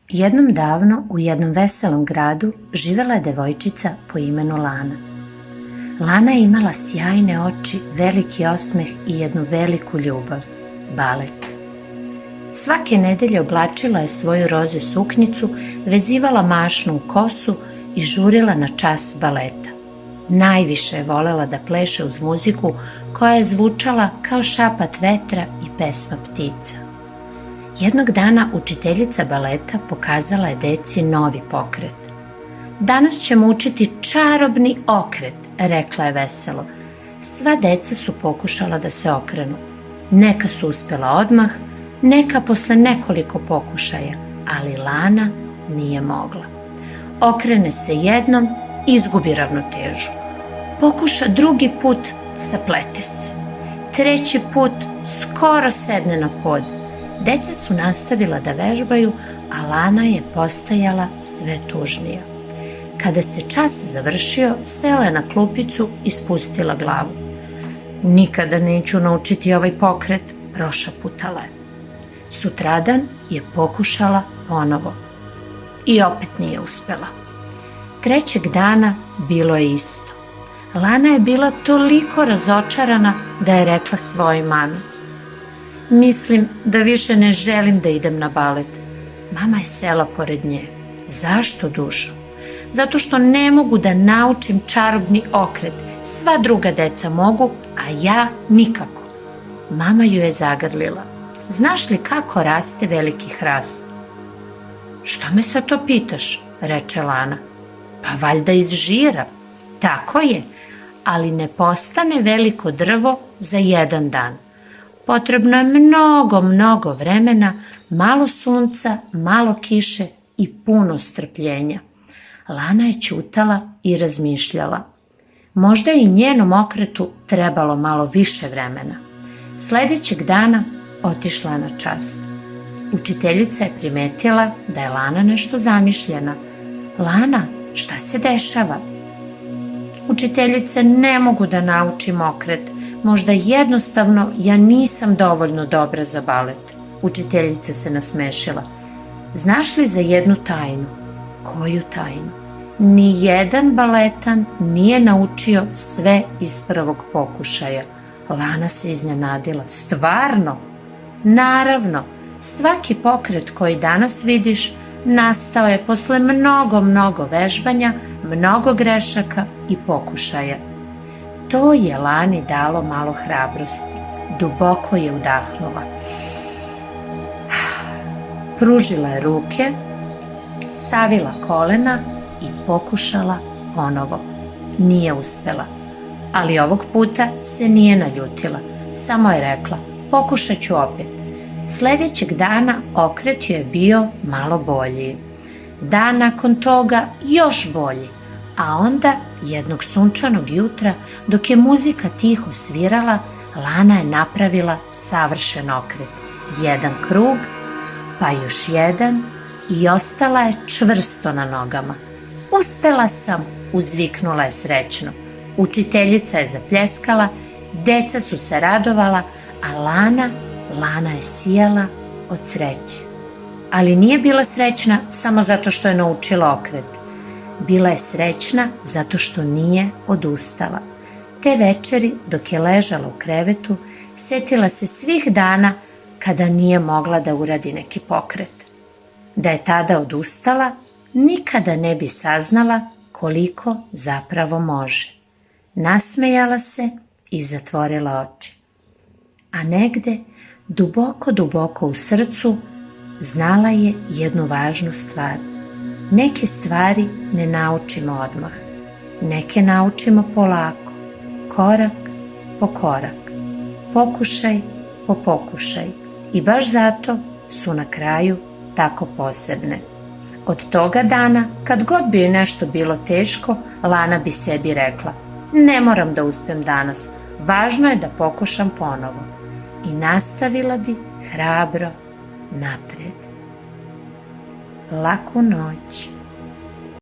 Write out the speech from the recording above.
Jednom davno u jednom veselom gradu živela je devojčica po imenu Lana. Lana je imala sjajne oči, veliki osmeh i jednu veliku ljubav – balet. Svake nedelje oblačila je svoju roze suknjicu, vezivala mašnu u kosu i žurila na čas baleta. Najviše je volela da pleše uz muziku koja je zvučala kao šapat vetra i pesma ptica. Jednog dana učiteljica baleta pokazala je deci novi pokret. Danas ćemo učiti čarobni okret, rekla je veselo. Sva deca su pokušala da se okrenu. Neka su uspela odmah, neka posle nekoliko pokušaja, ali Lana nije mogla. Okrene se jednom, izgubi ravnotežu. Pokuša drugi put, saplete se. Treći put, skoro sedne na pod. Deca su nastavila da vežbaju, a Lana je postajala sve tužnija. Kada se čas završio, sela je na klupicu i spustila glavu. Nikada neću naučiti ovaj pokret, prošaputala je. Sutradan je pokušala ponovo i opet nije uspela. Trećeg dana bilo je isto. Lana je bila toliko razočarana da je rekla svojoj mami: mislim da više ne želim da idem na balet. Mama je sela pored nje. Zašto, dušo? Zato što ne mogu da naučim čarobni okret. Sva druga deca mogu, a ja nikako. Mama ju je zagrlila. Znaš li kako raste veliki hrast? Što me sad to pitaš, reče Lana. Pa valjda iz žira. Tako je, ali ne postane veliko drvo za jedan dan. Potrebno je mnogo vremena, malo sunca, malo kiše i puno strpljenja. Lana je ćutala i razmišljala. Možda je i njenom okretu trebalo malo više vremena. Sledećeg dana otišla je na čas. Učiteljica je primetila da je Lana nešto zamišljena. Lana, šta se dešava? Učiteljice, ne mogu da naučim okret. Možda jednostavno ja nisam dovoljno dobra za balet. Učiteljica se nasmešila. Znaš li za jednu tajnu? Koju tajnu? Nijedan baletan nije naučio sve iz prvog pokušaja. Lana se iznenadila. Stvarno? Naravno, svaki pokret koji danas vidiš nastao je posle mnogo vežbanja, mnogo grešaka i pokušaja. To je Lani dalo malo hrabrosti. Duboko je udahnula. Pružila je ruke, savila kolena i pokušala ponovo. Nije uspela, ali ovog puta se nije naljutila. Samo je rekla: pokušat ću opet. Sledećeg dana okret joj je bio malo bolji. Dan nakon toga još bolji. A onda, jednog sunčanog jutra, dok je muzika tiho svirala, Lana je napravila savršen okret. Jedan krug, pa još jedan i ostala je čvrsto na nogama. Uspela sam, uzviknula je srećno. Učiteljica je zapljeskala, deca su se radovala, a Lana je sijala od sreće. Ali nije bila srećna samo zato što je naučila okret. Bila je srećna zato što nije odustala. Te večeri, dok je ležala u krevetu, setila se svih dana kada nije mogla da uradi neki pokret. Da je tada odustala, nikada ne bi saznala koliko zapravo može. Nasmejala se i zatvorila oči. A negde, duboko u srcu, znala je jednu važnu stvar. Neke stvari ne naučimo odmah. Neke naučimo polako, korak po korak, pokušaj po pokušaj. I baš zato su na kraju tako posebne. Od toga dana, kad god bi joj nešto bilo teško, Lana bi sebi rekla: ne moram da uspem danas, važno je da pokušam ponovo. I nastavila bi hrabro napred. Laku noć.